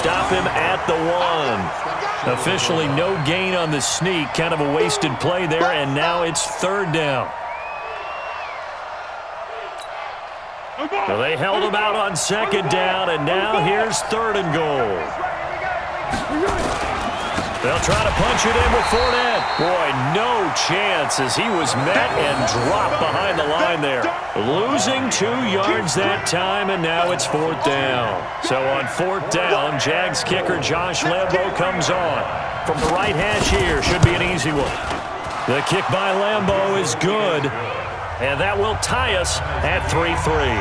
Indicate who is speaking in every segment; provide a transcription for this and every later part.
Speaker 1: stop him at the 1. Officially no gain on the sneak. Kind of a wasted play there, and now it's third down. So they held him out on second down, and now here's third and goal. They'll try to punch it in with Fournette. Boy, no chance as he was met and dropped behind the line there. Losing 2 yards that time, and now it's fourth down. So on fourth down, Jags kicker Josh Lambo comes on. From the right hash here, should be an easy one. The kick by Lambo is good, and that will tie us at 3-3.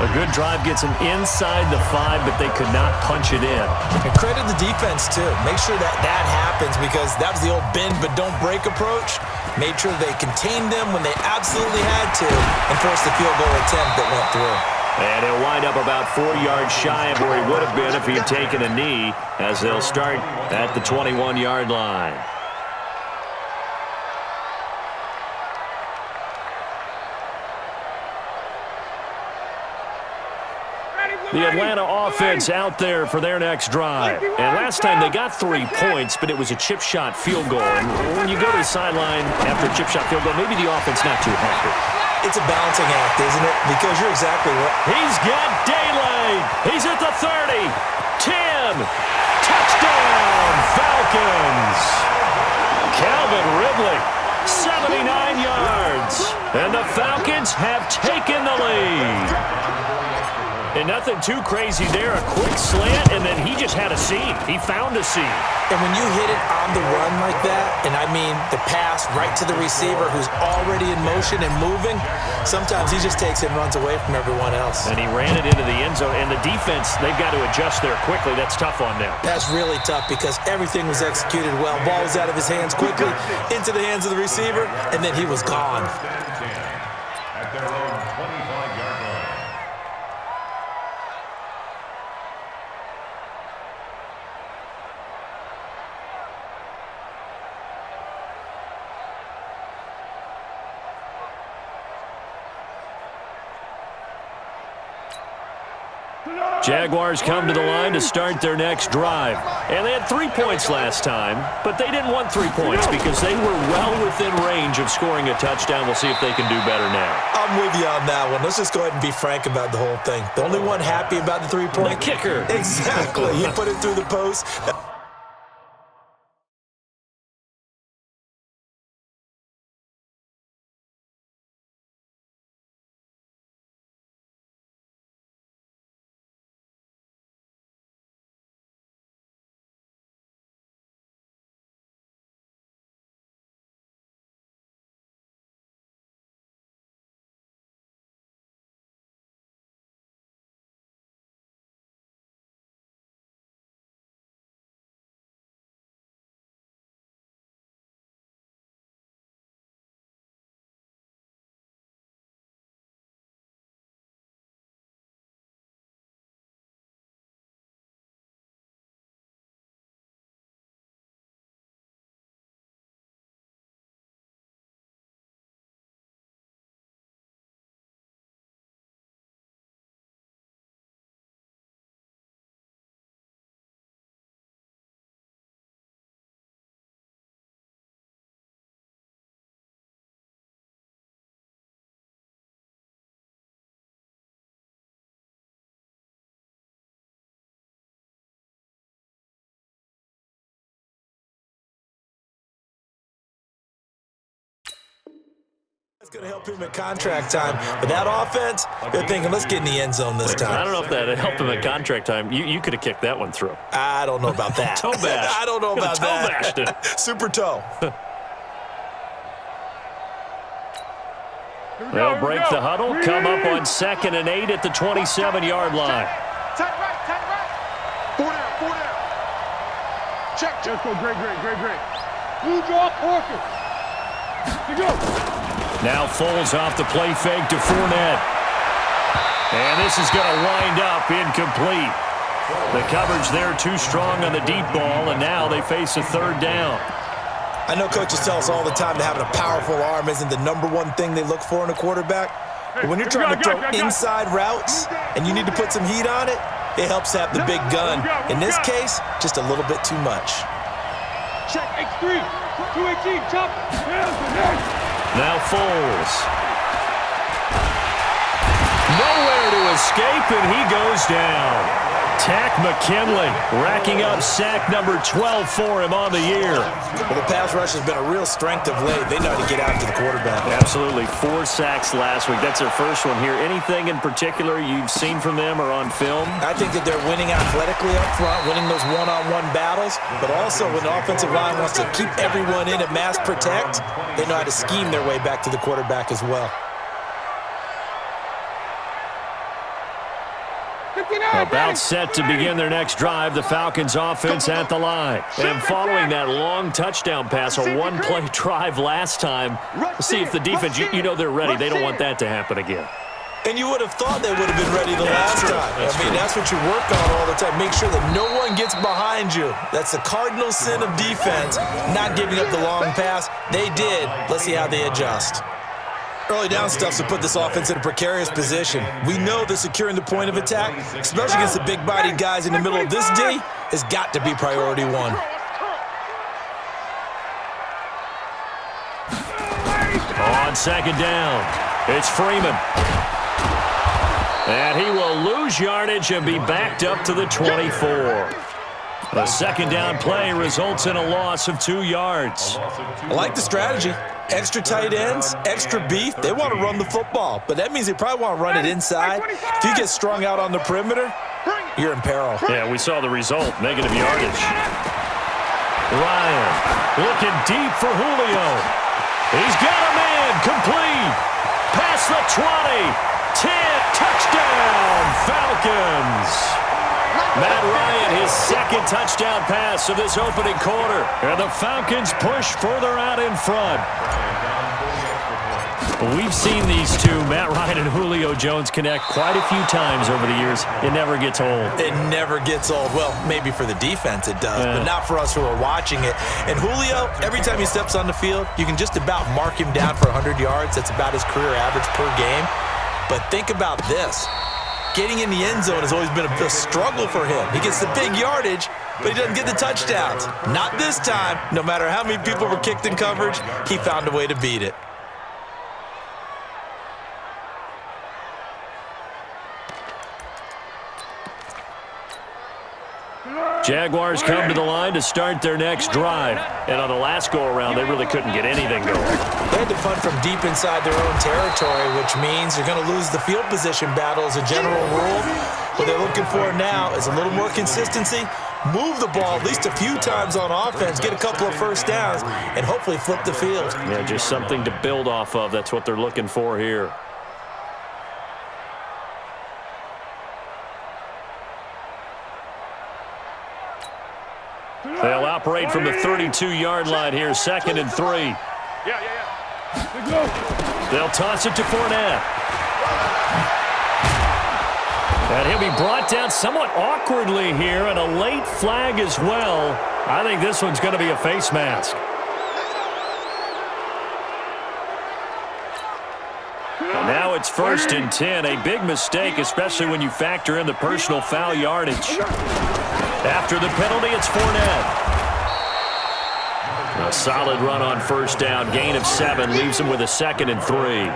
Speaker 1: A good drive gets him inside the 5, but they could not punch it in.
Speaker 2: And credit the defense, too. Make sure that happens because that was the old bend but don't break approach. Made sure they contained them when they absolutely had to and forced the field goal attempt that went through.
Speaker 1: And he'll wind up about 4 yards shy of where he would have been if he had taken a knee, as they'll start at the 21-yard line. The Atlanta offense out there for their next drive. And last time they got 3 points, but it was a chip shot field goal. And when you go to the sideline after a chip shot field goal, maybe the offense not too happy.
Speaker 2: It's a balancing act, isn't it? Because you're exactly right.
Speaker 1: He's got daylight. He's at the 30. 10. Touchdown, Falcons. Calvin Ridley, 79 yards. And the Falcons have taken the lead. And nothing too crazy there. A quick slant, and then he just had a seam. He found a seam.
Speaker 2: And when you hit it on the run like that, and I mean the pass right to the receiver who's already in motion and moving, sometimes he just takes it and runs away from everyone else.
Speaker 1: And he ran it into the end zone. And the defense, they've got to adjust there quickly. That's tough on them.
Speaker 2: That's really tough because everything was executed well. Ball was out of his hands quickly, into the hands of the receiver, and then he was gone.
Speaker 3: At their own 25-yard line.
Speaker 1: Jaguars come to the line to start their next drive. And they had 3 points last time, but they didn't want 3 points because they were well within range of scoring a touchdown. We'll see if they can do better now.
Speaker 2: I'm with you on that one. Let's just go ahead and be frank about the whole thing. The only one happy about the 3-point.
Speaker 1: The kicker.
Speaker 2: Exactly. He put it through the post. It's going to help him at contract time. But that offense, they're thinking, let's get in the end zone this time.
Speaker 1: I don't know if that helped him at contract time. You could have kicked that one through.
Speaker 2: I don't know about that.
Speaker 1: Toe bash.
Speaker 2: I don't know about that.
Speaker 1: Toe bashed it.
Speaker 2: Super toe.
Speaker 1: They'll break the huddle, come up on 2nd and 8 at the 27-yard line.
Speaker 4: Tight right. 4 down. Check. Let's go. Great. Blue draw, Orchid. You go.
Speaker 1: Now Foles off the play fake to Fournette. And this is going to wind up incomplete. The coverage there too strong on the deep ball, and now they face a third down.
Speaker 2: I know coaches tell us all the time that having a powerful arm isn't the #1 thing they look for in a quarterback. But when you're trying to throw inside routes and you need to put some heat on it, it helps have the big gun. In this case, just a little bit too much.
Speaker 4: Check X3, 218, chop.
Speaker 1: Now Foles. Nowhere to escape, and he goes down. Tack McKinley racking up sack number 12 for him on the year.
Speaker 2: Well, the pass rush has been a real strength of late. They know how to get after the quarterback.
Speaker 1: Absolutely. 4 sacks last week. That's their first one here. Anything in particular you've seen from them or on film?
Speaker 2: I think that they're winning athletically up front, winning those one-on-one battles, but also when the offensive line wants to keep everyone in and mass protect, they know how to scheme their way back to the quarterback as well.
Speaker 1: About set to begin their next drive, the Falcons offense at the line. And following that long touchdown pass, a one-play drive last time, let's see if the defense, you know they're ready. They don't want that to happen again.
Speaker 2: And you would have thought they would have been ready the last time. That's what you work on all the time. Make sure that no one gets behind you. That's the cardinal sin of defense, not giving up the long pass. They did. Let's see how they adjust. Early down stuff to put this offense in a precarious position. We know that securing the point of attack, especially against the big-bodied guys in the middle of this D, has got to be priority one.
Speaker 1: On second down, it's Freeman. And he will lose yardage and be backed up to the 24. The second down play results in a loss of 2 yards.
Speaker 2: I like the strategy. Extra tight ends, extra beef. They want to run the football, but that means they probably want to run it inside. If you get strung out on the perimeter, you're in peril.
Speaker 1: Yeah, we saw the result, negative yardage. Ryan looking deep for Julio. He's got a man, complete. Past the 20, 10, touchdown, Falcons. Matt Ryan, his second touchdown pass of this opening quarter. And the Falcons push further out in front. We've seen these two, Matt Ryan and Julio Jones, connect quite a few times over the years. It never gets old.
Speaker 2: It never gets old. Well, maybe for the defense it does, but not for us who are watching it. And Julio, every time he steps on the field, you can just about mark him down for 100 yards. That's about his career average per game. But think about this. Getting in the end zone has always been a struggle for him. He gets the big yardage, but he doesn't get the touchdowns. Not this time. No matter how many people were kicked in coverage, he found a way to beat it.
Speaker 1: Jaguars come to the line to start their next drive. And on the last go-around, they really couldn't get anything going.
Speaker 2: They had to punt from deep inside their own territory, which means you're going to lose the field position battle as a general rule. What they're looking for now is a little more consistency, move the ball at least a few times on offense, get a couple of first downs, and hopefully flip the field.
Speaker 1: Yeah, just something to build off of. That's what they're looking for here. They'll operate from the 32-yard line here, 2nd and 3. They'll toss it to Fournette. And he'll be brought down somewhat awkwardly here, and a late flag as well. I think this one's going to be a face mask. And now it's 1st and 10, a big mistake, especially when you factor in the personal foul yardage. After the penalty, it's Fournette. A solid run on first down. Gain of 7 leaves him with a 2nd and 3.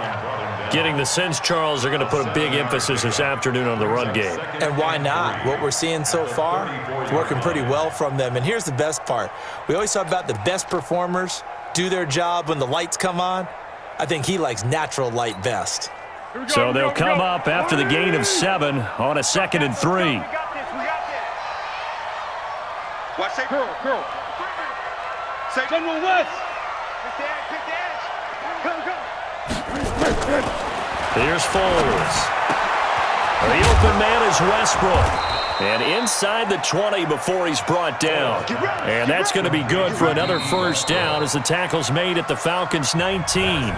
Speaker 1: Getting the sense, Charles, they're going to put a big emphasis this afternoon on the run game.
Speaker 2: And why not? What we're seeing so far is working pretty well from them. And here's the best part. We always talk about the best performers do their job when the lights come on. I think he likes natural light best.
Speaker 1: So they'll come up after the gain of 7 on a 2nd and 3.
Speaker 4: Watch that girl. Say General West. Pick the edge. Go.
Speaker 1: Here's Foles. The open man is Westbrook. And inside the 20 before he's brought down. And that's going to be good for another first down as the tackle's made at the Falcons' 19.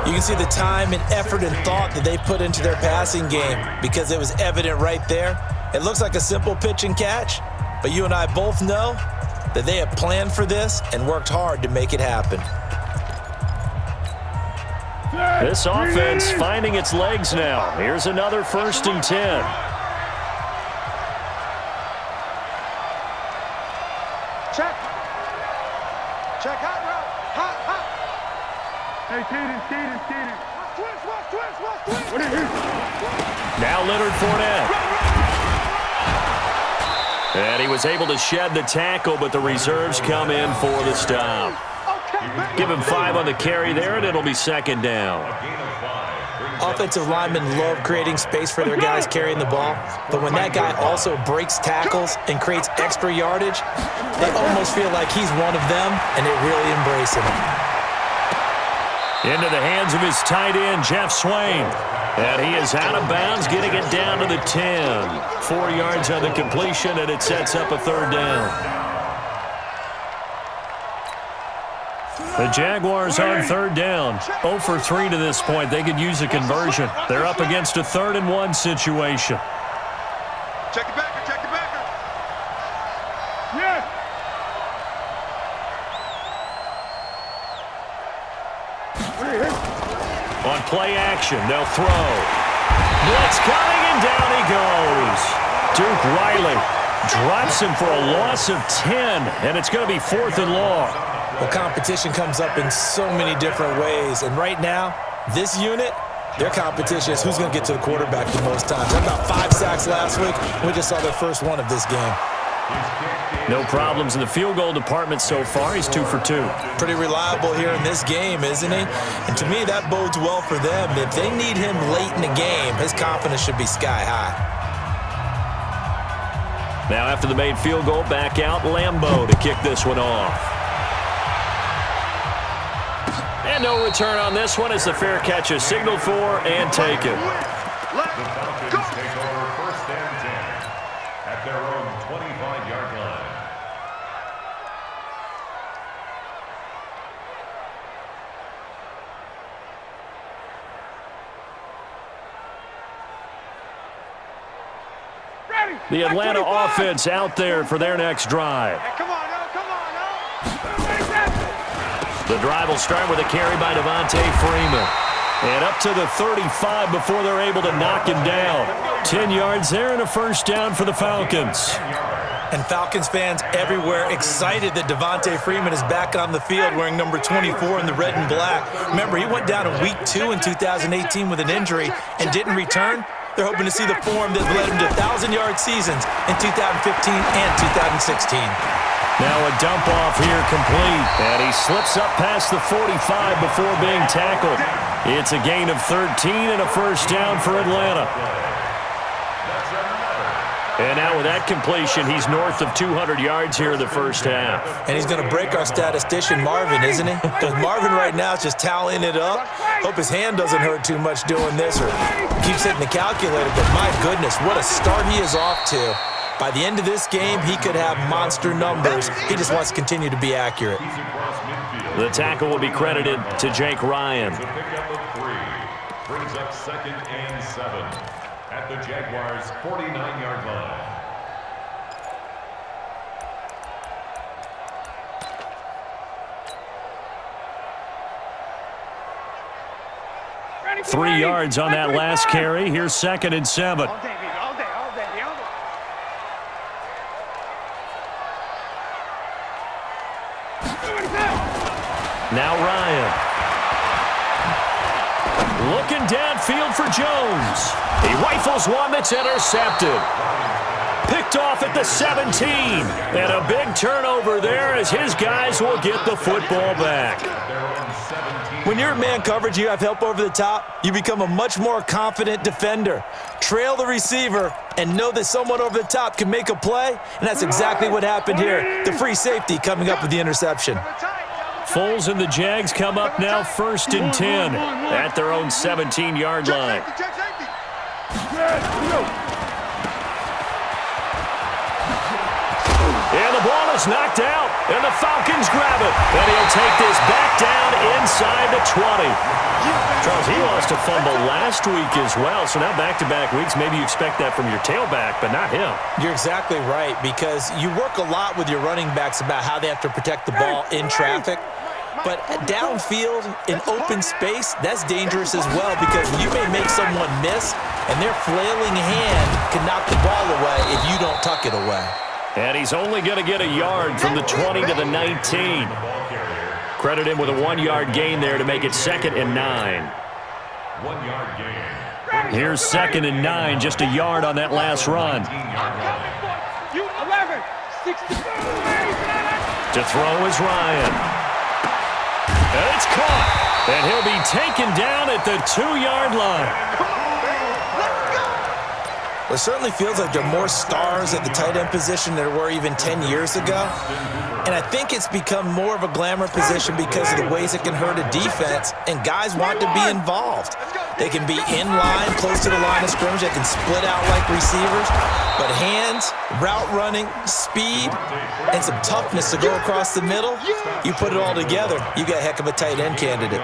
Speaker 2: You can see the time and effort and thought that they put into their passing game because it was evident right there. It looks like a simple pitch and catch, but you and I both know that they have planned for this and worked hard to make it happen.
Speaker 1: This offense finding its legs now. Here's another 1st and 10.
Speaker 4: Check. Check. Hot route. Hot. Hey, Keaton. Twist. What are you?
Speaker 1: Now Leonard Fournette. And he was able to shed the tackle, but the reserves come in for the stop. Give him 5 on the carry there, and it'll be 2nd down.
Speaker 2: Offensive linemen love creating space for their guys carrying the ball, but when that guy also breaks tackles and creates extra yardage, they almost feel like he's one of them, and they really embrace him.
Speaker 1: Into the hands of his tight end, Jeff Swain. And he is out of bounds, getting it down to the 10. 4 yards on the completion, and it sets up a 3rd down. The Jaguars on 3rd down. 0 for 3 to this point. They could use a conversion. They're up against a 3rd and 1 situation.
Speaker 4: Check the backer. Yes.
Speaker 1: On play action, they'll throw. Blitz coming, and down he goes. Duke Riley drops him for a loss of 10, and it's going to be 4th and long.
Speaker 2: Well, competition comes up in so many different ways, and right now, this unit, their competition is who's going to get to the quarterback the most times. They got 5 sacks last week. We just saw their first one of this game.
Speaker 1: No problems in the field goal department so far. He's 2 for 2.
Speaker 2: Pretty reliable here in this game, isn't he? And to me, that bodes well for them. If they need him late in the game, his confidence should be sky high.
Speaker 1: Now after the made field goal, back out Lambeau to kick this one off. And no return on this one as the fair catch is signaled for and taken.
Speaker 3: The Falcons take over 1st and 10 at their own 25-yard line.
Speaker 1: The Atlanta offense out there for their next drive.
Speaker 4: Hey, come on, now.
Speaker 1: The drive will start with a carry by Devontae Freeman. And up to the 35 before they're able to knock him down. 10 yards there and a 1st down for the Falcons.
Speaker 2: And Falcons fans everywhere excited that Devontae Freeman is back on the field wearing number 24 in the red and black. Remember, he went down in week 2 in 2018 with an injury and didn't return. They're hoping to see the form that led him to 1,000-yard seasons in 2015 and 2016.
Speaker 1: Now a dump off here complete. And he slips up past the 45 before being tackled. It's a gain of 13 and a 1st down for Atlanta. And now with that completion, he's north of 200 yards here in the 1st half.
Speaker 2: And he's going to break our statistician, Marvin, isn't he? Because Marvin right now is just tallying it up. Hope his hand doesn't hurt too much doing this or keeps hitting the calculator. But my goodness, what a start he is off to. By the end of this game, he could have monster numbers. He just wants to continue to be accurate.
Speaker 1: The tackle will be credited to Jake Ryan.
Speaker 3: The pickup of 3 brings up 2nd and 7 at the Jaguars' 49-yard line.
Speaker 1: 3 yards on that last carry. Here's 2nd and 7.
Speaker 4: All day.
Speaker 1: Now Ryan. Looking downfield for Jones. He rifles one that's intercepted. Picked off at the 17. And a big turnover there as his guys will get the football back.
Speaker 2: When you're in man coverage, you have help over the top, you become a much more confident defender. Trail the receiver and know that someone over the top can make a play, and that's exactly what happened here. The free safety coming up with the interception.
Speaker 1: Foles and the Jags come up now 1st and 10 at their own 17-yard line. And the ball is knocked out, and the Falcons grab it. And he'll take this back down inside the 20. Charles, he lost a fumble last week as well, so now back-to-back weeks, maybe you expect that from your tailback, but not him.
Speaker 2: You're exactly right, because you work a lot with your running backs about how they have to protect the ball in traffic. But downfield in open space, that's dangerous as well because you may make someone miss, and their flailing hand can knock the ball away if you don't tuck it away.
Speaker 1: And he's only going to get a yard from the 20 to the 19. Credit him with a 1-yard gain there to make it 2nd and 9.
Speaker 3: 1-yard gain.
Speaker 1: Here's 2nd and 9, just a yard on that last run.
Speaker 4: You 11, 60.
Speaker 1: To throw is Ryan. And it's caught. And he'll be taken down at the 2-yard line.
Speaker 2: It certainly feels like there are more stars at the tight end position than there were even 10 years ago. And I think it's become more of a glamour position because of the ways it can hurt a defense, and guys want to be involved. They can be in line, close to the line of scrimmage. They can split out like receivers. But hands, route running, speed, and some toughness to go across the middle, you put it all together, you got a heck of a tight end candidate.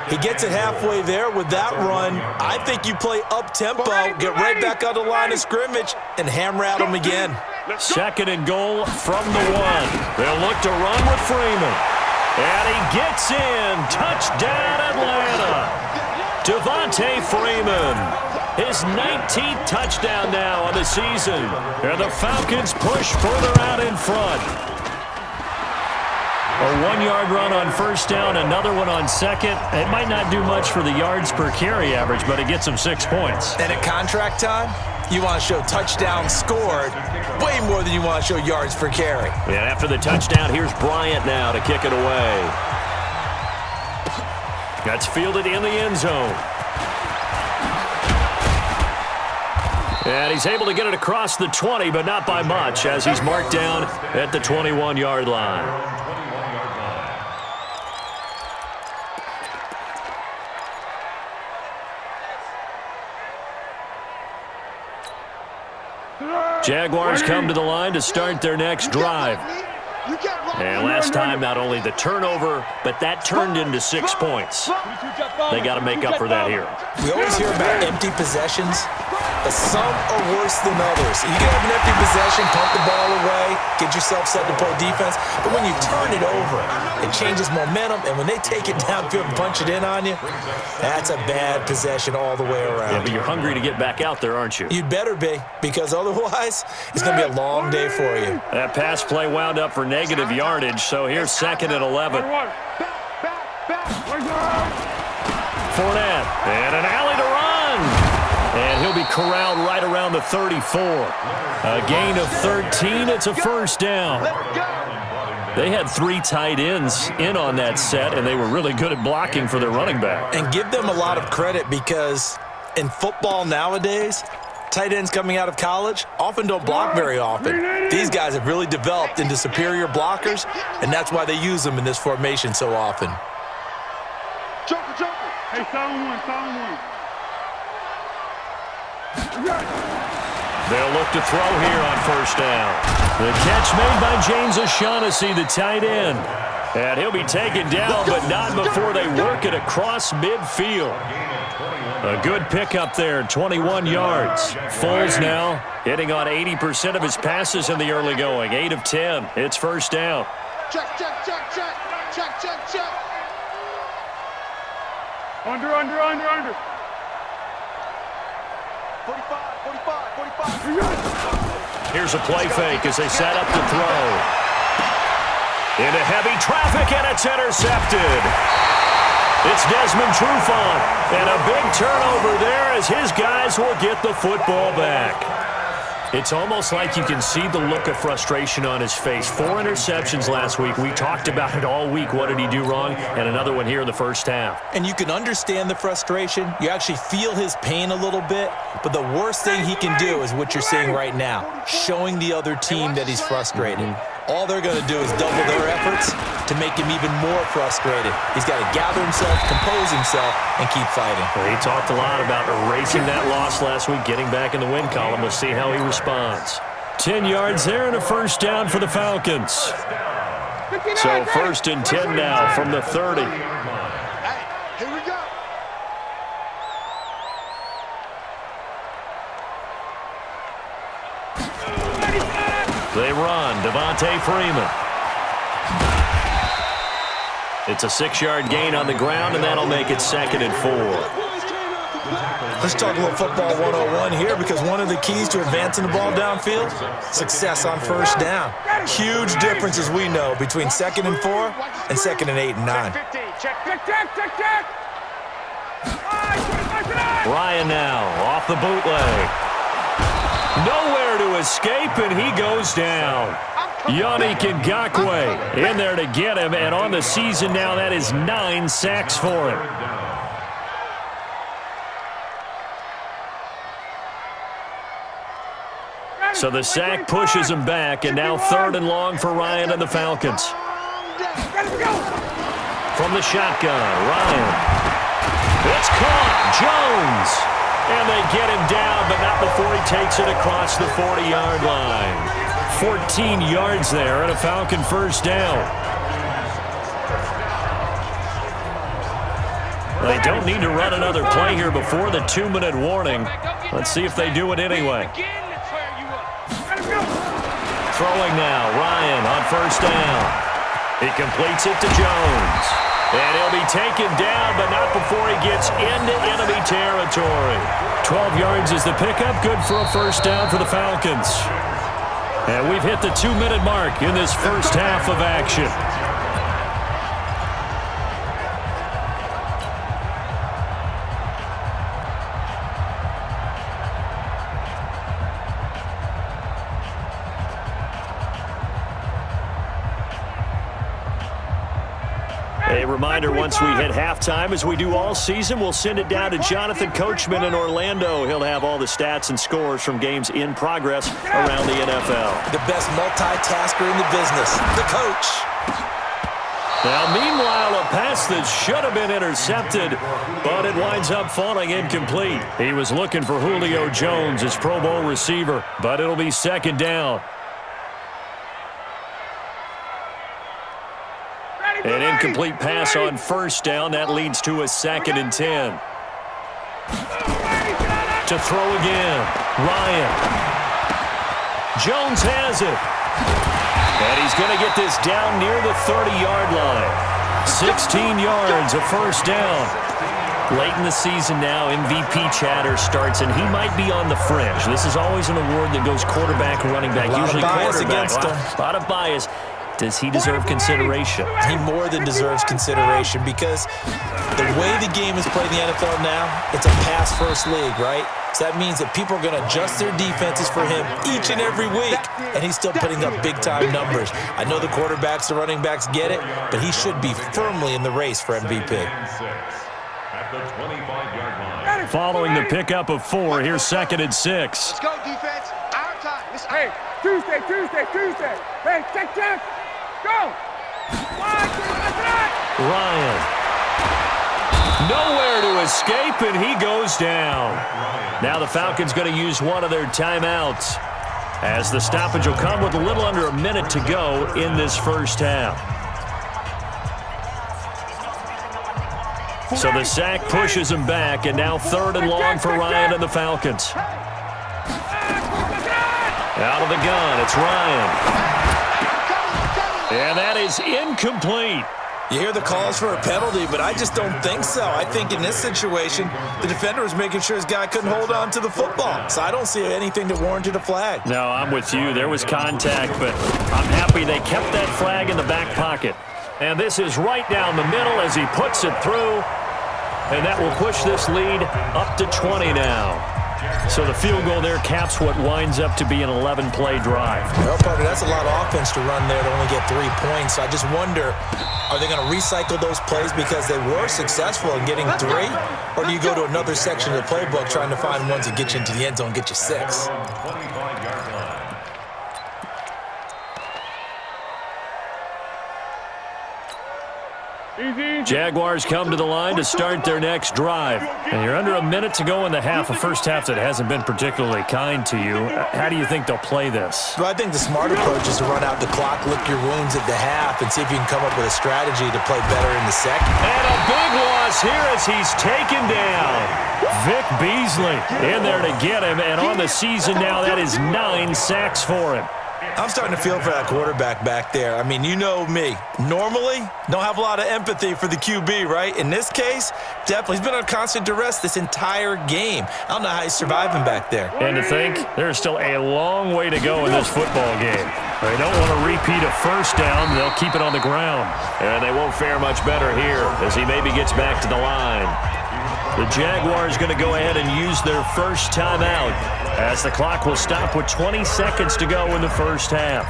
Speaker 2: He gets it halfway there with that run. I think you play up-tempo, get right back on the line of scrimmage, and hammer at him again.
Speaker 1: 2nd and goal from the 1. They'll look to run with Freeman. And he gets in. Touchdown, Atlanta. Devontae Freeman. His 19th touchdown now on the season. And the Falcons push further out in front. A 1-yard run on 1st down, another one on 2nd. It might not do much for the yards per carry average, but it gets him 6 points.
Speaker 2: And at contract time, you want to show touchdowns scored way more than you want to show yards per carry.
Speaker 1: And after the touchdown, here's Bryant now to kick it away. That's fielded in the end zone. And he's able to get it across the 20, but not by much, as he's marked down at the 21-yard line. Jaguars come to the line to start their next drive. And last time, not only the turnover, but that turned into 6 points. They got to make up for that here.
Speaker 2: We always hear about empty possessions, but some are worse than others. You can have an empty possession, punt the ball away, get yourself set to play defense, but when you turn it over, it changes momentum, and when they take it downfield and punch it in on you, that's a bad possession all the way around.
Speaker 1: Yeah, but you're hungry to get back out there, aren't you?
Speaker 2: You'd better be, because otherwise, it's going to be a long day for you.
Speaker 1: That pass play wound up for negative yardage, so here's 2nd and 11. Fournette, and an alley to run. And he'll be corralled right around the 34. A gain of 13, it's a 1st down. They had 3 tight ends in on that set, and they were really good at blocking for their running back.
Speaker 2: And give them a lot of credit because in football nowadays, tight ends coming out of college often don't block very often. These guys have really developed into superior blockers, and that's why they use them in this formation so often.
Speaker 4: Joker, Joker. Hey, sound one.
Speaker 1: They'll look to throw here on 1st down. The catch made by James O'Shaughnessy, the tight end. And he'll be taken down, but not before they work it across midfield. A good pickup there, 21 yards. Foles now hitting on 80% of his passes in the early going. 8 of 10. It's 1st down.
Speaker 4: Check. Under. 45.
Speaker 1: Here's a play fake as they set up to throw. Into heavy traffic, and it's intercepted. It's Desmond Trufant, and a big turnover there as his guys will get the football back. It's almost like you can see the look of frustration on his face. 4 interceptions last week. We talked about it all week. What did he do wrong? And another one here in the 1st half.
Speaker 2: And you can understand the frustration. You actually feel his pain a little bit. But the worst thing he can do is what you're seeing right now, showing the other team that he's frustrated. All they're going to do is double their efforts to make him even more frustrated. He's got to gather himself, compose himself, and keep fighting.
Speaker 1: He talked a lot about erasing that loss last week, getting back in the win column. We'll see how he responds. 10 yards there and a 1st down for the Falcons. So 1st and 10 now from the 30.
Speaker 4: Hey, here we go.
Speaker 1: They run. Devontae Freeman. It's a 6-yard gain on the ground, and that'll make it 2nd and 4.
Speaker 2: Let's talk a little football 101 here, because one of the keys to advancing the ball downfield, success on first down. Huge difference, as we know, between 2nd and 4 and 2nd and 8 and 9.
Speaker 1: Ryan now off the bootleg. Nowhere to escape, and he goes down. Yannick Ngakoue in there to get him, and on the season now, that is 9 sacks for him. So the sack pushes him back, and now 3rd and long for Ryan and the Falcons. From the shotgun, Ryan. It's caught. Jones. And they get him down, but not before he takes it across the 40-yard line. 14 yards there and a Falcon first down. They don't need to run another play here before the 2-minute warning. Let's see if they do it anyway. Throwing now, Ryan on first down. He completes it to Jones. And he'll be taken down, but not before he gets into enemy territory. 12 yards is the pickup, good for a first down for the Falcons. And we've hit the 2-minute mark in this first half of action. A reminder, once we hit halftime, as we do all season, we'll send it down to Jonathan Coachman in Orlando. He'll have all the stats and scores from games in progress around the NFL.
Speaker 2: The best multitasker in the business, the coach.
Speaker 1: Now, meanwhile, a pass that should have been intercepted, but it winds up falling incomplete. He was looking for Julio Jones, his Pro Bowl receiver, but it'll be 2nd down. An incomplete pass on first down. That leads to a 2nd and 10. To throw again. Ryan. Jones has it. And he's going to get this down near the 30-yard line. 16 yards, a first down. Late in the season now, MVP chatter starts, and he might be on the fringe. This is always an award that goes quarterback, running back, usually quarterback. A lot of bias. Does he deserve consideration?
Speaker 2: He more than deserves consideration, because the way the game is played in the NFL now, it's a pass-first league, right? So that means that people are going to adjust their defenses for him each and every week, and he's still putting up big-time numbers. I know the quarterbacks, the running backs get it, but he should be firmly in the race for MVP.
Speaker 1: Following the pickup of 4, here's 2nd and 6.
Speaker 4: Let's go, defense. Our time. Hey, Tuesday. Hey, check. Go!
Speaker 1: Ryan. Nowhere to escape, and he goes down. Now the Falcons going to use one of their timeouts, as the stoppage will come with a little under a minute to go in this first half. So the sack pushes him back, and now 3rd and long for Ryan and the Falcons. Out of the gun, it's Ryan. And that is incomplete.
Speaker 2: You hear the calls for a penalty, but I just don't think so. I think in this situation, the defender was making sure his guy couldn't hold on to the football. So I don't see anything that warranted a flag.
Speaker 1: No, I'm with you. There was contact, but I'm happy they kept that flag in the back pocket. And this is right down the middle as he puts it through. And that will push this lead up to 20 now. So the field goal there caps what winds up to be an 11-play drive.
Speaker 2: Well, partner, that's a lot of offense to run there to only get 3 points. So I just wonder, are they going to recycle those plays because they were successful in getting 3? Or do you go to another section of the playbook trying to find ones that get you into the end zone and get you 6?
Speaker 1: Jaguars come to the line to start their next drive. And you're under a minute to go in the half, a first half that hasn't been particularly kind to you. How do you think they'll play this?
Speaker 2: Well, I think the smart approach is to run out the clock, lick your wounds at the half, and see if you can come up with a strategy to play better in the second.
Speaker 1: And a big loss here as he's taken down. Vic Beasley in there to get him, and on the season now, that is 9 sacks for him.
Speaker 2: I'm starting to feel for that quarterback back there. I mean, you know me. Normally, don't have a lot of empathy for the QB, right? In this case, definitely. He's been on constant duress this entire game. I don't know how he's surviving back there.
Speaker 1: And to think, there's still a long way to go in this football game. They don't want to repeat a first down. They'll keep it on the ground. And they won't fare much better here as he maybe gets back to the line. The Jaguars going to go ahead and use their first timeout as the clock will stop with 20 seconds to go in the first half.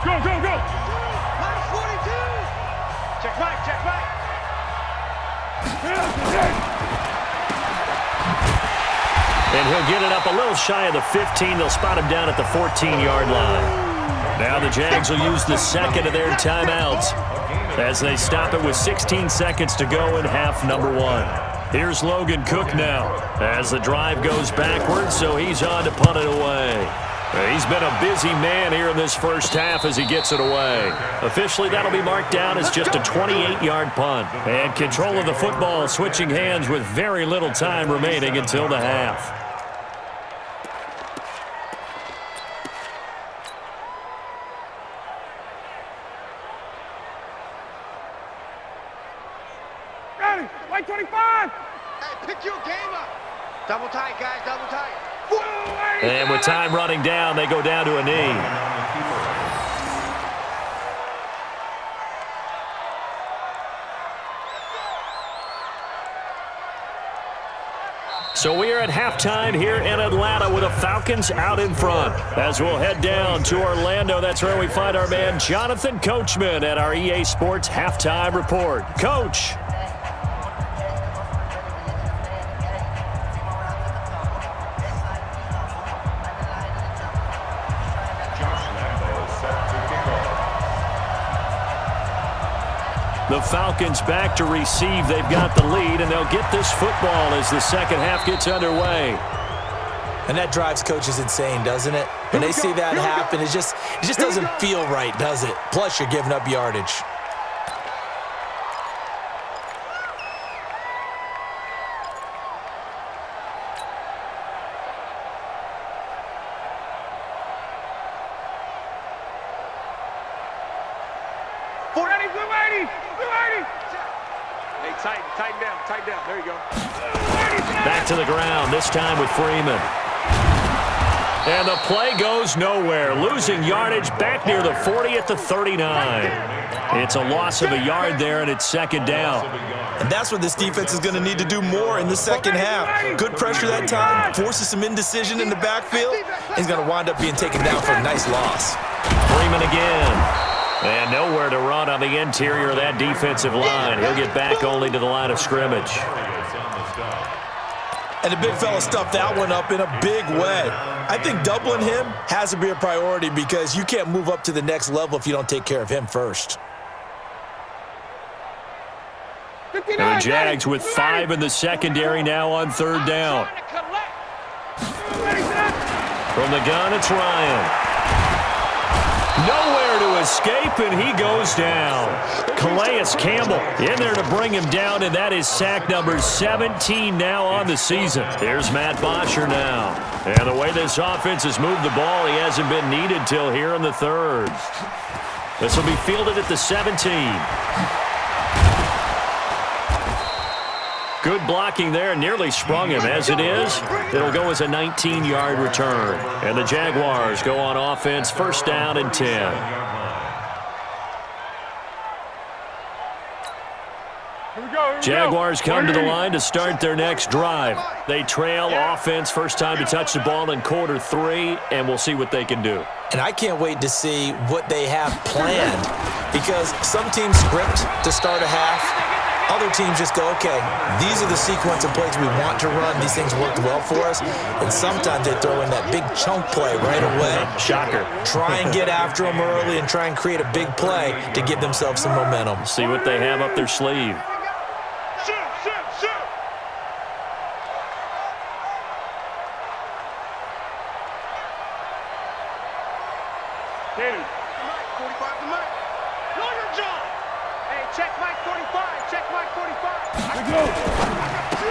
Speaker 4: Go, go, go! Minus 42! Check right, check right!
Speaker 1: And he'll get it up a little shy of the 15. They'll spot him down at the 14-yard line. Now the Jags will use the second of their timeouts as they stop it with 16 seconds to go in half number one. Here's Logan Cook now as the drive goes backwards, so he's on to punt it away. He's been a busy man here in this first half as he gets it away. Officially, that'll be marked down as just a 28-yard punt. And control of the football switching hands with very little time remaining until the half.
Speaker 4: White 25! Hey, pick your game up! Double tight, guys, double tight.
Speaker 1: And with time running down, they go down to a knee. So we are at halftime here in Atlanta with the Falcons out in front. As we'll head down to Orlando, that's where we find our man Jonathan Coachman at our EA Sports Halftime Report. Coach. The Falcons back to receive. They've got the lead, and they'll get this football as the second half gets underway.
Speaker 2: And that drives coaches insane, doesn't it? When they see that happen, it just doesn't feel right, does it? Plus, you're giving up yardage.
Speaker 4: Tighten down. There you go.
Speaker 1: Back to the ground, this time with Freeman. And the play goes nowhere. Losing yardage back near the 40 at the 39. It's a loss of a yard there, and it's second down.
Speaker 2: And that's what this defense is going to need to do more in the second half. Good pressure that time, forces some indecision in the backfield. He's going to wind up being taken down for a nice loss.
Speaker 1: Freeman again. And nowhere to run on the interior of that defensive line. He'll get back only to the line of scrimmage.
Speaker 2: And the big fella stuffed that one up in a big way. I think doubling him has to be a priority because you can't move up to the next level if you don't take care of him first.
Speaker 1: And the Jags with 5 in the secondary now on third down. From the gun, it's Ryan. Nowhere to escape, and he goes down. Calais Campbell in there to bring him down, and that is sack number 17 now on the season. Here's Matt Bosher now. And the way this offense has moved the ball, he hasn't been needed till here in the third. This will be fielded at the 17. Good blocking there, nearly sprung him. As it is, it'll go as a 19-yard return. And the Jaguars go on offense, first down and 10. Jaguars come to the line to start their next drive. They trail offense, first time to touch the ball in quarter 3, and we'll see what they can do.
Speaker 2: And I can't wait to see what they have planned because some teams script to start a half. Other teams just go, okay, these are the sequence of plays we want to run. These things worked well for us. And sometimes they throw in that big chunk play right away.
Speaker 1: Shocker.
Speaker 2: Try and get after them early and try and create a big play to give themselves some momentum.
Speaker 1: See what they have up their sleeve.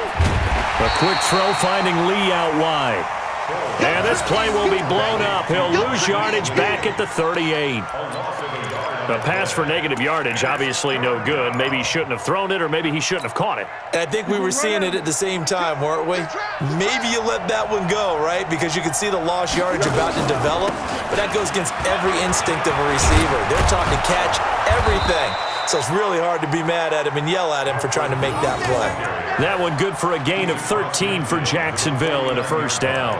Speaker 1: A quick throw finding Lee out wide. And this play will be blown up. He'll lose yardage back at the 38. A pass for negative yardage, obviously no good. Maybe he shouldn't have thrown it, or maybe he shouldn't have caught it.
Speaker 2: I think we were seeing it at the same time, weren't we? Maybe you let that one go, right? Because you can see the lost yardage about to develop, but that goes against every instinct of a receiver. They're taught to catch everything. So it's really hard to be mad at him and yell at him for trying to make that play.
Speaker 1: That one good for a gain of 13 for Jacksonville and a first down.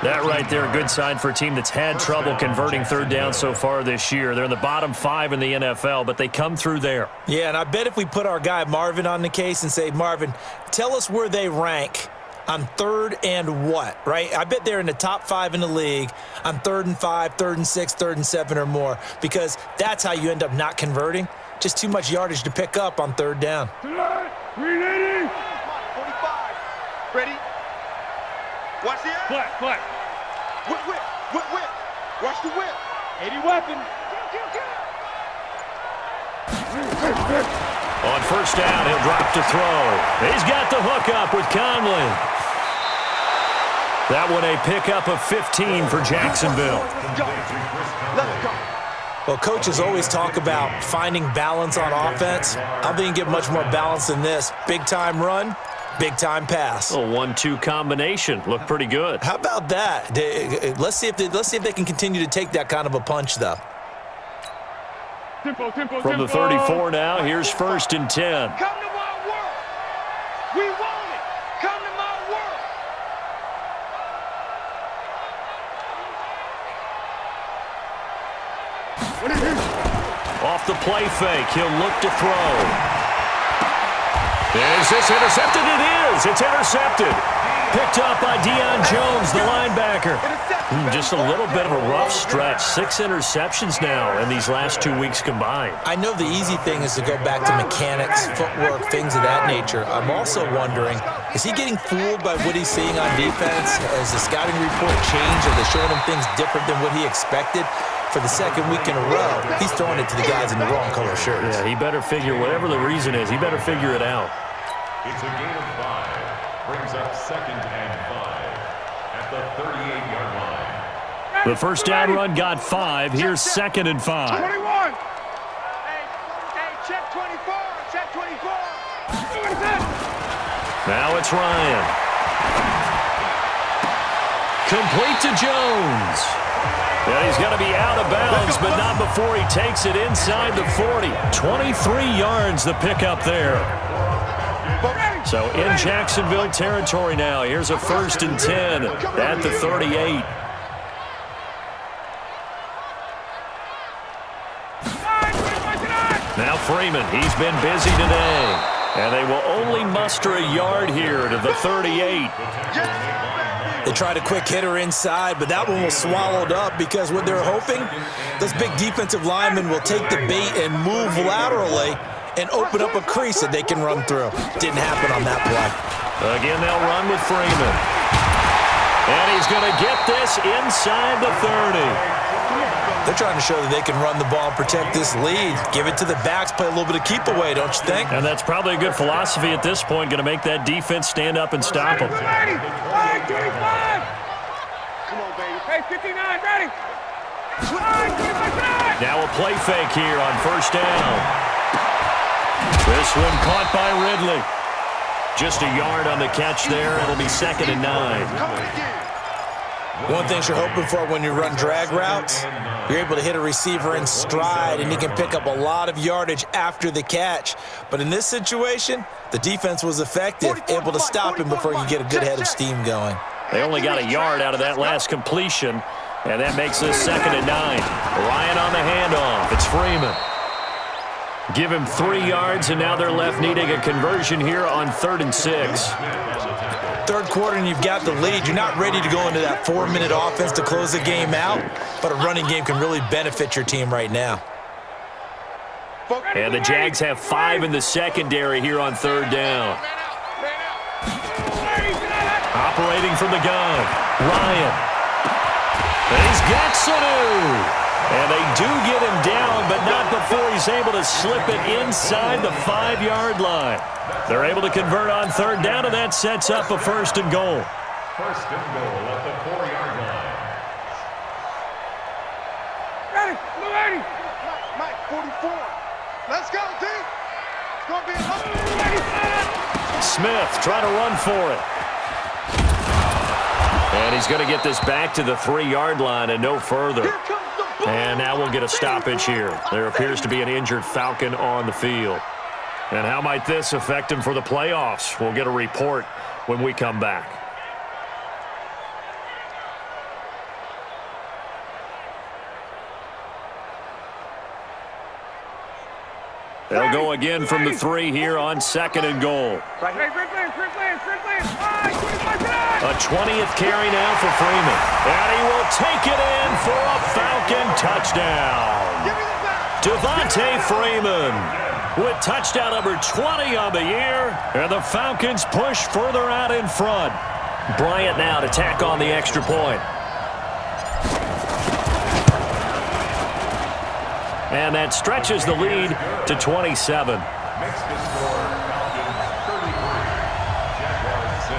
Speaker 1: That right there, a good sign for a team that's had trouble converting third down so far this year. They're in the bottom 5 in the NFL, but they come through there.
Speaker 2: Yeah, and I bet if we put our guy Marvin on the case and say, Marvin, tell us where they rank on third and what, right? I bet they're in the top 5 in the league on 3rd and 5, 3rd and 6, 3rd and 7 or more, because that's how you end up not converting. Just too much yardage to pick up on third down.
Speaker 4: 380.
Speaker 5: 45. Ready? Watch the air.
Speaker 4: Flat, flat.
Speaker 5: Whip. Watch the whip.
Speaker 4: 80 weapon.
Speaker 1: On first down, he'll drop to throw. He's got the hook up with Conley. That one a pickup of 15 for Jacksonville.
Speaker 5: Let's go.
Speaker 2: Well, coaches always talk about finding balance on offense. I don't think you can get much more balance than this. Big-time run, big-time pass.
Speaker 1: A 1-2 combination. Looked pretty good.
Speaker 2: How about that? Let's see if they can continue to take that kind of a punch, though.
Speaker 1: From the 34 now, here's 1st and 10.
Speaker 5: Come to my world. We want it. Come to my world.
Speaker 1: Off the play fake, he'll look to throw. Is this intercepted? It is. It's intercepted. Picked up by Deion Jones, the linebacker. Just a little bit of a rough stretch. 6 interceptions now in these last 2 weeks combined.
Speaker 2: I know the easy thing is to go back to mechanics, footwork, things of that nature. I'm also wondering, is he getting fooled by what he's seeing on defense? Has the scouting report changed? Are they showing him things different than what he expected? For the second week in a row, he's throwing it to the guys in the wrong color shirts.
Speaker 1: Yeah, he better figure, whatever the reason is, he better figure it out.
Speaker 3: It's a gain of 5. Brings up 2nd and 5 at the 38-yard line.
Speaker 1: The first down run got 5. Here's 2nd and 5.
Speaker 4: 21.
Speaker 5: Hey, check 24. Check 24.
Speaker 1: Now it's Ryan. Complete to Jones. Yeah, he's going to be out of bounds, but not before he takes it inside the 40. 23 yards the pickup there. So in Jacksonville territory now. Here's a 1st and 10 at the 38. Now Freeman, he's been busy today. And they will only muster a yard here to the 38.
Speaker 2: They tried a quick hitter inside, but that one was swallowed up because what they're hoping, those big defensive linemen will take the bait and move laterally and open up a crease that they can run through. Didn't happen on that play.
Speaker 1: Again, they'll run with Freeman. And he's going to get this inside the 30.
Speaker 2: They're trying to show that they can run the ball and protect this lead. Give it to the backs, play a little bit of keep away, don't you think?
Speaker 1: And that's probably a good philosophy at this point, going to make that defense stand up and stop them.
Speaker 4: 25. Come on, baby. Hey, 59, ready. 25.
Speaker 1: Now a play fake here on first down. This one caught by Ridley. Just a yard on the catch there. It'll be 2nd and 9.
Speaker 2: One thing you're hoping for when you run drag routes, you're able to hit a receiver in stride, and he can pick up a lot of yardage after the catch. But in this situation, the defense was effective, able to stop him before he could get a good head of steam going.
Speaker 1: They only got a yard out of that last completion, and that makes this 2nd and 9. Ryan on the handoff. It's Freeman. Give him 3 yards, and now they're left needing a conversion here on 3rd and 6.
Speaker 2: Third quarter and you've got the lead. You're not ready to go into that 4-minute offense to close the game out, but a running game can really benefit your team right now.
Speaker 1: And the Jags have 5 in the secondary here on 3rd down. Operating from the gun, Ryan. And he's got Sanu. And they do get him down, but not before he's able to slip it inside the 5-yard line. They're able to convert on third down, and that sets up a 1st and goal.
Speaker 3: 1st and goal at the 4-yard line.
Speaker 4: Ready, ready.
Speaker 5: Mike, 44. Let's go, D. It's going to be a
Speaker 1: Smith trying to run for it. And he's going to get this back to the 3-yard line and no further. And now we'll get a stoppage here. There appears to be an injured Falcon on the field. And how might this affect him for the playoffs? We'll get a report when we come back. They'll go again from the 3 here on 2nd and goal. A 20th carry now for Freeman. And he will take it in for a Falcon touchdown. Devontae Freeman with touchdown number 20 on the year. And the Falcons push further out in front. Bryant now to tack on the extra point. And that stretches the lead to 27.
Speaker 3: Makes the score Falcons 33, Jaguars 6.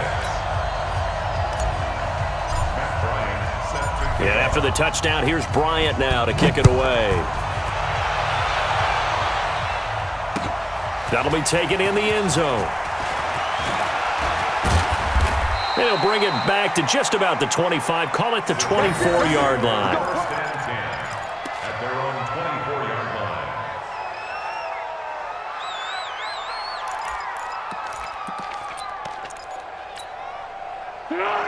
Speaker 3: Matt Bryant set to kick.
Speaker 1: And after the touchdown, here's Bryant now to kick it away. That'll be taken in the end zone. And he'll bring it back to just about the 25, call it the 24-yard line.
Speaker 3: 1st and 10 at their own 24-yard line.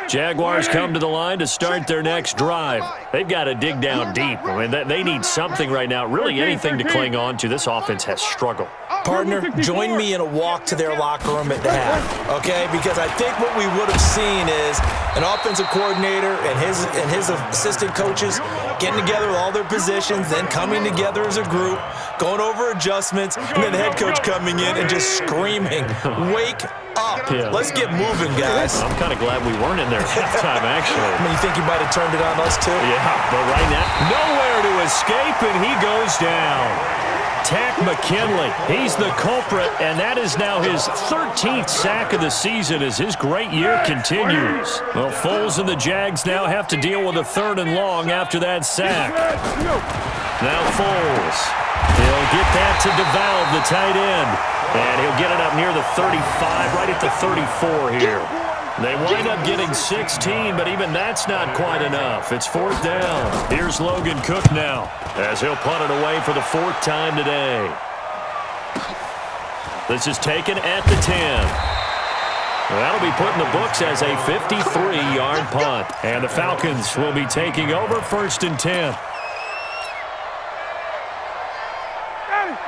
Speaker 1: Jaguars come to the line to start their next drive. They've got to dig down deep. I mean, they need something right now, really anything to cling on to. This offense has struggled.
Speaker 2: Partner, join me in a walk to their locker room at the half, okay? Because I think what we would have seen is an offensive coordinator and his assistant coaches getting together with all their positions, then coming together as a group, going over adjustments, and then the head coach coming in and just screaming, "Wake up.
Speaker 1: Yeah.
Speaker 2: Let's get moving, guys."
Speaker 1: I'm kind of glad we weren't in there at halftime, actually.
Speaker 2: I mean, you think you might have turned it on us, too?
Speaker 1: Yeah, but right now, nowhere to escape, and he goes down. Tack McKinley, he's the culprit, and that is now his 13th sack of the season as his great year continues. Well, Foles and the Jags now have to deal with a 3rd and long after that sack. Now Foles, he'll get that to DeValve, the tight end, and he'll get it up near the 35, right at the 34 here. They wind up getting 16, but even that's not quite enough. It's 4th down. Here's Logan Cook now, as he'll punt it away for the 4th time today. This is taken at the 10. That'll be put in the books as a 53-yard punt. And the Falcons will be taking over 1st and 10.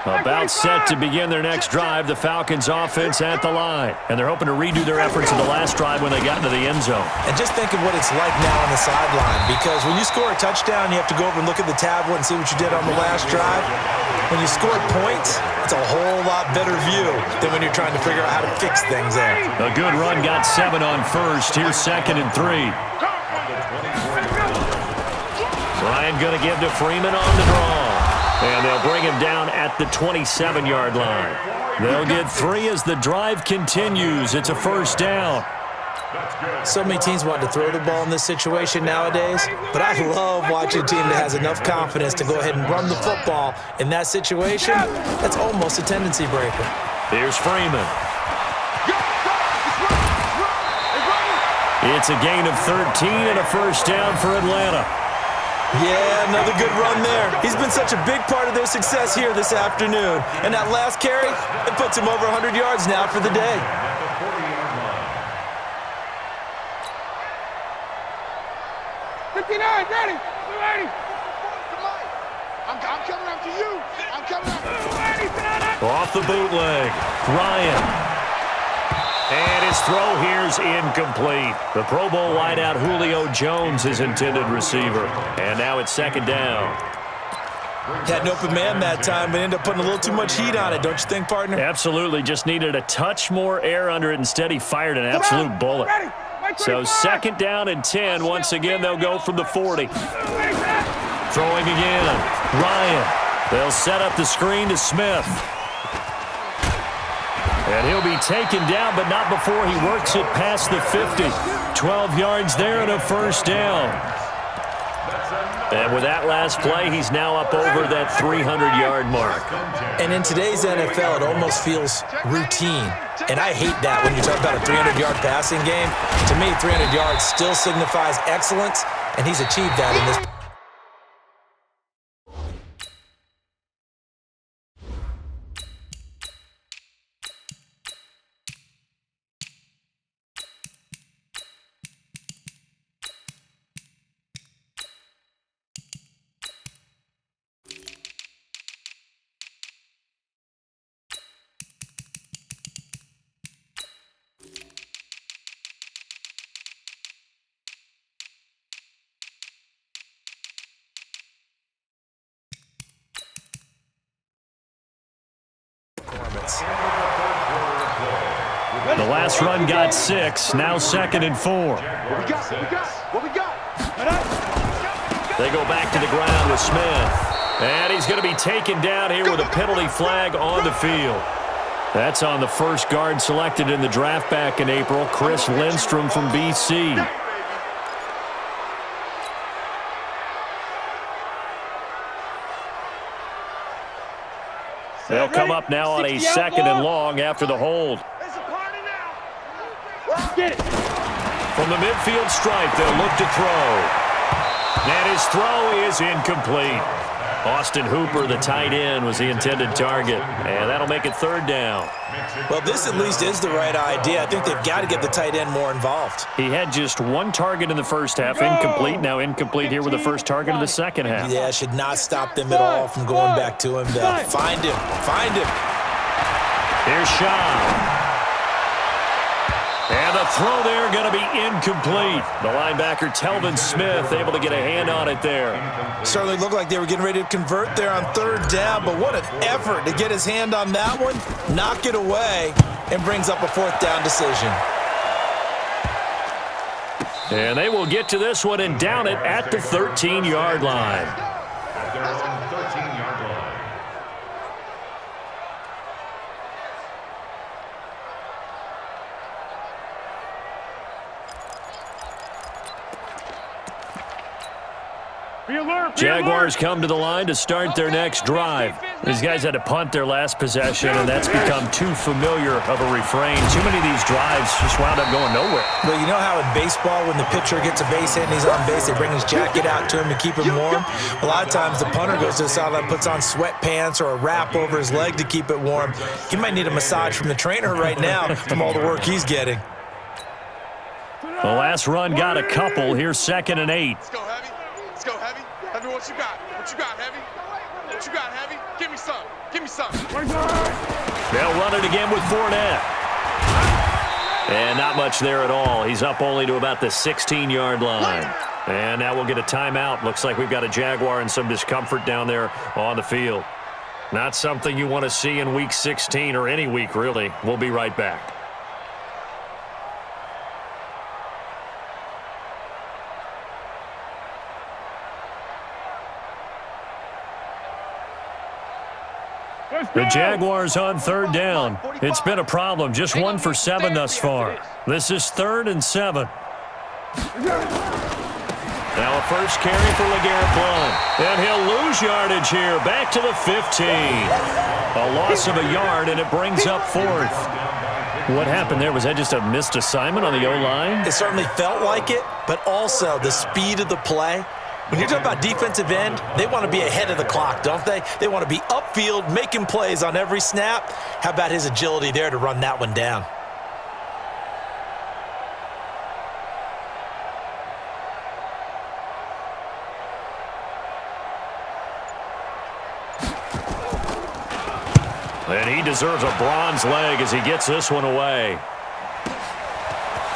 Speaker 1: About set to begin their next drive, the Falcons offense at the line. And they're hoping to redo their efforts in the last drive when they got into the end zone.
Speaker 2: And just think of what it's like now on the sideline, because when you score a touchdown, you have to go over and look at the tablet and see what you did on the last drive. When you score points, it's a whole lot better view than when you're trying to figure out how to fix things there.
Speaker 1: A good run got 7 on 1st. Here's 2nd and 3. Ryan going to give to Freeman on the draw. And they'll bring him down at the 27-yard line. They'll get 3 as the drive continues. It's a 1st down.
Speaker 2: So many teams want to throw the ball in this situation nowadays, but I love watching a team that has enough confidence to go ahead and run the football in that situation. That's almost a tendency breaker.
Speaker 1: Here's Freeman. It's a gain of 13 and a 1st down for Atlanta.
Speaker 2: Yeah, another good run there. He's been such a big part of their success here this afternoon. And that last carry, it puts him over 100 yards now for the day.
Speaker 4: 59, ready, ready.
Speaker 5: I'm coming after you. I'm coming after you.
Speaker 1: Off the bootleg, Ryan. And his throw here's incomplete. The Pro Bowl wideout Julio Jones is intended receiver. And now it's 2nd down.
Speaker 2: Had an open man that time, but ended up putting a little too much heat on it, don't you think, partner?
Speaker 1: Absolutely. Just needed a touch more air under it. Instead, he fired an absolute bullet. So 2nd down and 10. Once again, they'll go from the 40. Throwing again. Ryan. They'll set up the screen to Smith. And he'll be taken down, but not before he works it past the 50. 12 yards there and a first down. And with that last play, he's now up over that 300-yard mark.
Speaker 2: And in today's NFL, it almost feels routine. And I hate that when you talk about a 300-yard passing game. To me, 300 yards still signifies excellence, and he's achieved that in this.
Speaker 1: The last run got 6, now 2nd and 4.
Speaker 5: What we got?
Speaker 1: They go back to the ground with Smith. And he's going to be taken down here with a penalty flag on the field. That's on the first guard selected in the draft back in April, Chris Lindstrom from BC. They'll come up now on a 2nd and long after the hold.
Speaker 4: Get it.
Speaker 1: From the midfield stripe, they'll look to throw. And his throw is incomplete. Austin Hooper, the tight end, was the intended target. And that'll make it 3rd down.
Speaker 2: Well, this at least is the right idea. I think they've got to get the tight end more involved.
Speaker 1: He had just 1 target in the first half, incomplete. Now incomplete here with the first target of the second half.
Speaker 2: Yeah, should not stop them at all from going back to him. Find him. Find him.
Speaker 1: Here's Shaw. And the throw there going to be incomplete. The linebacker, Telvin Smith, able to get a hand on it there.
Speaker 2: Certainly looked like they were getting ready to convert there on 3rd down, but what an effort to get his hand on that one, knock it away, and brings up a 4th down decision.
Speaker 1: And they will get to this one and down it at the 13-yard line.
Speaker 3: They're on the 13-yard line.
Speaker 1: Jaguars come to the line to start their next drive. These guys had to punt their last possession, and that's become too familiar of a refrain. Too many of these drives just wound up going nowhere.
Speaker 2: Well, you know how in baseball, when the pitcher gets a base hit and he's on base, they bring his jacket out to him to keep him warm? A lot of times the punter goes to the sideline, puts on sweatpants or a wrap over his leg to keep it warm. He might need a massage from the trainer right now from all the work he's getting.
Speaker 1: The last run got a couple. Here's 2nd and 8.
Speaker 5: Let's go, Heavy. Let's go, Heavy. Heavy, what you got? What you got, Heavy? What you got, Heavy? Give me some. Give me some.
Speaker 1: They'll run it again with Fournette. And not much there at all. He's up only to about the 16-yard line. And now we'll get a timeout. Looks like we've got a Jaguar and some discomfort down there on the field. Not something you want to see in Week 16 or any week, really. We'll be right back. The Jaguars on 3rd down. It's been a problem. Just 1 for 7 thus far. This is 3rd and 7. Now a first carry for LeGarrette Blount. And he'll lose yardage here. Back to the 15. A loss of a yard, and it brings up 4th. What happened there? Was that just a missed assignment on the O-line?
Speaker 2: It certainly felt like it, but also the speed of the play. When you're talking about defensive end, they want to be ahead of the clock, don't they? They want to be upfield, making plays on every snap. How about his agility there to run that one down?
Speaker 1: And he deserves a bronze leg as he gets this one away.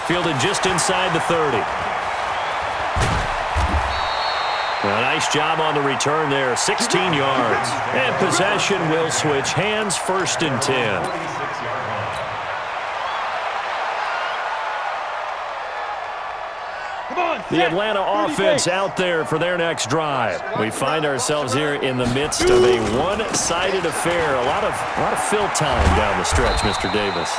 Speaker 1: Fielded just inside the 30. A nice job on the return there, 16 yards. And possession will switch hands, 1st and 10. The Atlanta offense out there for their next drive. We find ourselves here in the midst of a one-sided affair. A lot of fill time down the stretch, Mr. Davis.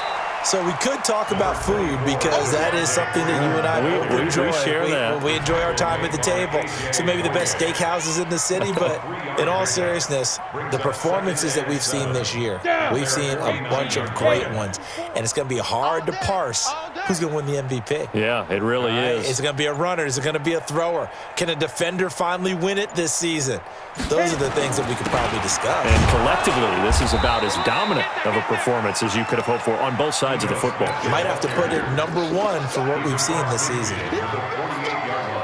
Speaker 2: So we could talk about food because that is something that you and I enjoy.
Speaker 1: We share that.
Speaker 2: We enjoy our time at the table. So maybe the best steakhouses in the city, but in all seriousness, the performances that we've seen this year, we've seen a bunch of great ones, and it's going to be hard to parse who's going to win the MVP.
Speaker 1: Yeah, it really is.
Speaker 2: Is it going to be a runner? Is it going to be a thrower? Can a defender finally win it this season? Those are the things that we could probably discuss.
Speaker 1: And collectively, this is about as dominant of a performance as you could have hoped for on both sides of the football.
Speaker 2: You might have to put it #1 for what we've seen this season.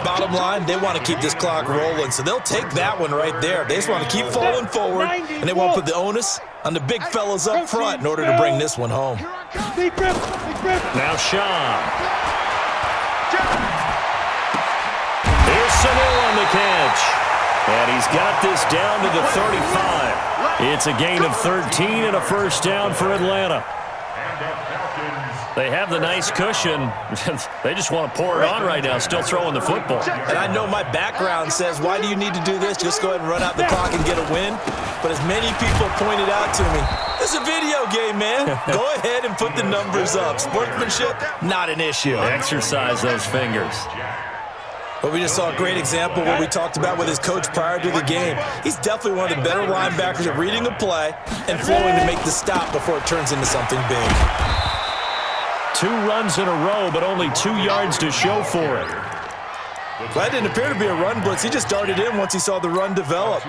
Speaker 2: Bottom line, they want to keep this clock rolling, so they'll take that one right there. They just want to keep falling forward, and they want to put the onus on the big fellas up front in order to bring this one home.
Speaker 1: Now Sean. Here's Sanu on the catch. And he's got this down to the 35. It's a gain of 13 and a first down for Atlanta. They have the nice cushion. They just want to pour it on right now, still throwing the football.
Speaker 2: And I know my background says, why do you need to do this? Just go ahead and run out the clock and get a win. But as many people pointed out to me, this is a video game, man. Go ahead and put the numbers up. Sportsmanship, not an issue.
Speaker 1: Exercise those fingers.
Speaker 2: But we just saw a great example of what we talked about with his coach prior to the game. He's definitely one of the better linebackers at reading a play and flowing to make the stop before it turns into something big.
Speaker 1: 2 runs in a row, but only 2 yards to show for it.
Speaker 2: That didn't appear to be a run blitz. He just darted in once he saw the run develop.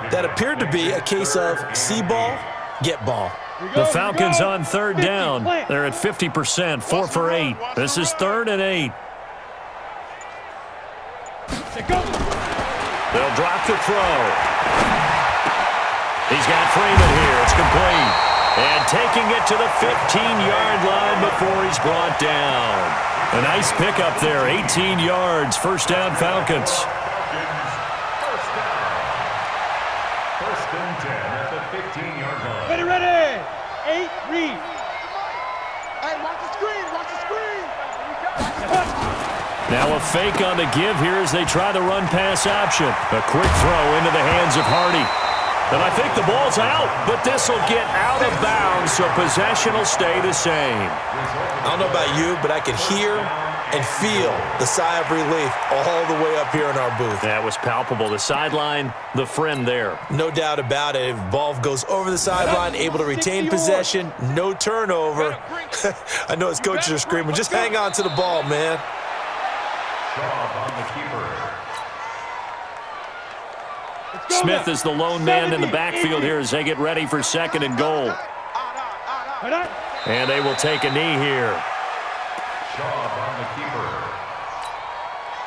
Speaker 2: That appeared to be a case of see ball, get ball.
Speaker 1: The Falcons on 3rd down. They're at 50%, 4 for 8. This is 3rd and 8. They'll drop the throw. He's got Freeman here. It's complete. And taking it to the 15-yard line before he's brought down. A nice pickup there, 18 yards. First down, Falcons.
Speaker 3: First and 10 at the 15-yard line.
Speaker 4: Ready. 8, read.
Speaker 5: Hey, watch the screen. Watch the screen.
Speaker 1: Now a fake on the give here as they try the run-pass option. A quick throw into the hands of Hardy. And I think the ball's out, but this will get out of bounds, so possession will stay the same.
Speaker 2: I don't know about you, but I could hear and feel the sigh of relief all the way up here in our booth.
Speaker 1: That was palpable. The sideline, the friend there.
Speaker 2: No doubt about it. Ball goes over the sideline, able to retain possession, no turnover. I know his coaches are screaming, just hang on to the ball, man.
Speaker 3: Shaw on the keeper.
Speaker 1: Smith is the lone man in the backfield here as they get ready for 2nd and goal. And they will take a knee here.
Speaker 3: Shaw on the keeper.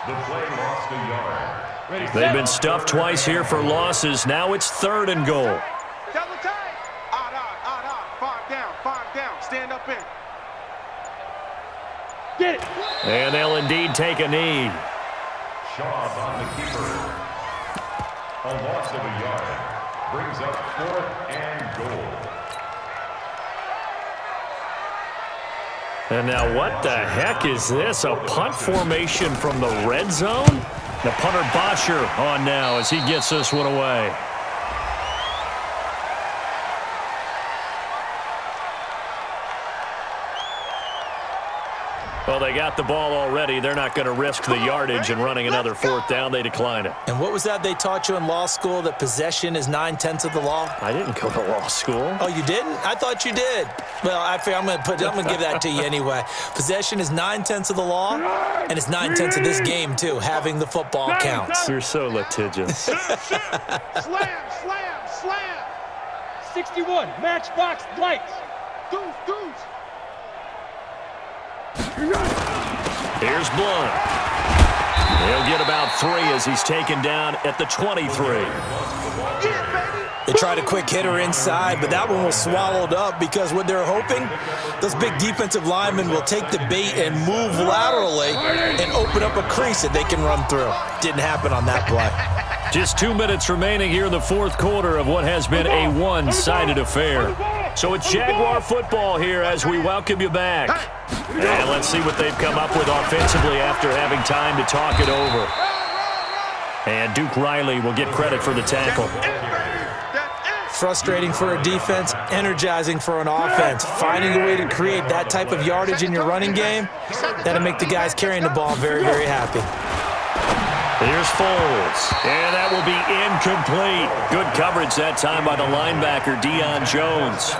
Speaker 3: The play lost a yard.
Speaker 1: They've been stuffed twice here for losses. Now it's 3rd and goal.
Speaker 5: Double tight. Odd. 5 down. Stand up in.
Speaker 4: Get it.
Speaker 1: And they'll indeed take a knee.
Speaker 3: Shaw on the keeper. A loss of a yard. Brings up 4th and goal.
Speaker 1: And now what the heck is this? A punt formation from the red zone? The punter Bosher on now as he gets this one away. Well, they got the ball already. They're not going to risk the yardage and running another 4th down. They decline it.
Speaker 2: And what was that they taught you in law school, that possession is 9/10 of the law?
Speaker 1: I didn't go to law school.
Speaker 2: Oh, you didn't? I thought you did. Well, I'm going to give that to you anyway. Possession is 9/10 of the law, and it's 9/10 of this game, too. Having the football counts.
Speaker 1: You're so litigious.
Speaker 5: Slam.
Speaker 4: 61, matchbox lights.
Speaker 5: Goose.
Speaker 1: Here's Blunt. He'll get about 3 as he's taken down at the 23.
Speaker 2: They tried a quick hitter inside, but that one was swallowed up because what they're hoping, those big defensive linemen will take the bait and move laterally and open up a crease that they can run through. Didn't happen on that play.
Speaker 1: Just 2 minutes remaining here in the 4th quarter of what has been a one-sided affair. So it's Jaguar football here as we welcome you back. And let's see what they've come up with offensively after having time to talk it over. And Duke Riley will get credit for the tackle.
Speaker 2: Frustrating for a defense, energizing for an offense. Finding a way to create that type of yardage in your running game, that'll make the guys carrying the ball very, very happy.
Speaker 1: Here's Foles, and that will be incomplete. Good coverage that time by the linebacker, Deion Jones.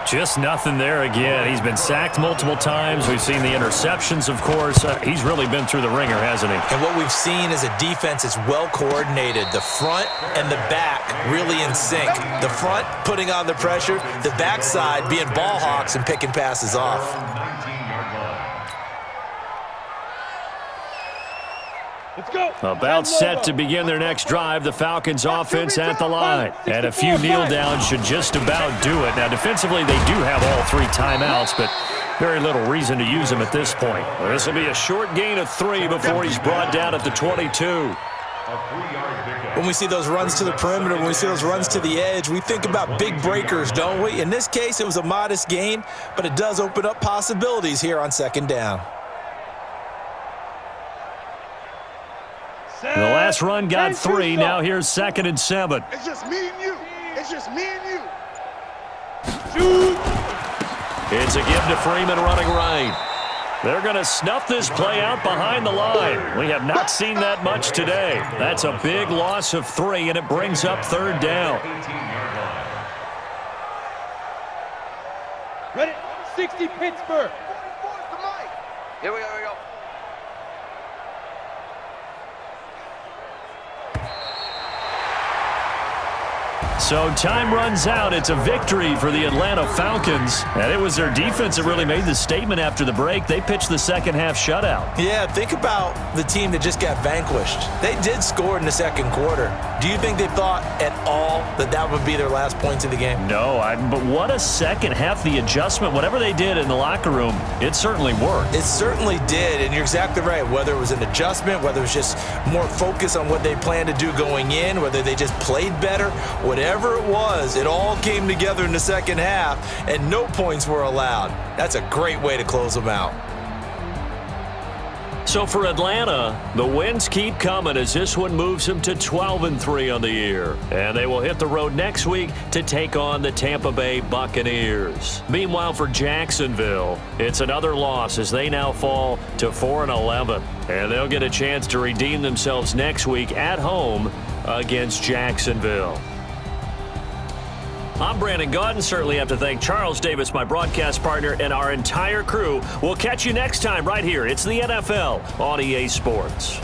Speaker 1: Just nothing there again. He's been sacked multiple times. We've seen the interceptions, of course. He's really been through the ringer, hasn't he?
Speaker 2: And what we've seen is a defense that's well coordinated. The front and the back really in sync. The front putting on the pressure, the backside being ball hawks and picking passes off.
Speaker 4: Let's go.
Speaker 1: About set to begin their next drive, the Falcons offense at the line. And a few kneel downs should just about do it. Now, defensively, they do have all 3 timeouts, but very little reason to use them at this point. This will be a short gain of 3 before he's brought down at the 22.
Speaker 2: When we see those runs to the perimeter, when we see those runs to the edge, we think about big breakers, don't we? In this case, it was a modest gain, but it does open up possibilities here on second down.
Speaker 1: The last run got 3. Now here's 2nd and 7.
Speaker 5: It's just me and you. It's just me and you.
Speaker 4: Shoot.
Speaker 1: It's a give to Freeman running right. They're going to snuff this play out behind the line. We have not seen that much today. That's a big loss of 3, and it brings up 3rd down.
Speaker 4: Ready? 60 Pittsburgh.
Speaker 5: Here we go.
Speaker 1: So time runs out. It's a victory for the Atlanta Falcons. And it was their defense that really made the statement after the break. They pitched the second half shutout.
Speaker 2: Yeah, think about the team that just got vanquished. They did score in the second quarter. Do you think they thought at all that that would be their last points of the game?
Speaker 1: No, but what a second half. The adjustment, whatever they did in the locker room, it certainly worked.
Speaker 2: It certainly did, and you're exactly right. Whether it was an adjustment, whether it was just more focus on what they planned to do going in, whether they just played better, whatever it was, it all came together in the second half, and no points were allowed. That's a great way to close them out.
Speaker 1: So for Atlanta, the wins keep coming as this one moves them to 12-3 on the year. And they will hit the road next week to take on the Tampa Bay Buccaneers. Meanwhile, for Jacksonville, it's another loss as they now fall to 4-11. And they'll get a chance to redeem themselves next week at home against Jacksonville. I'm Brandon Gaudin. Certainly have to thank Charles Davis, my broadcast partner, and our entire crew. We'll catch you next time right here. It's the NFL on EA Sports.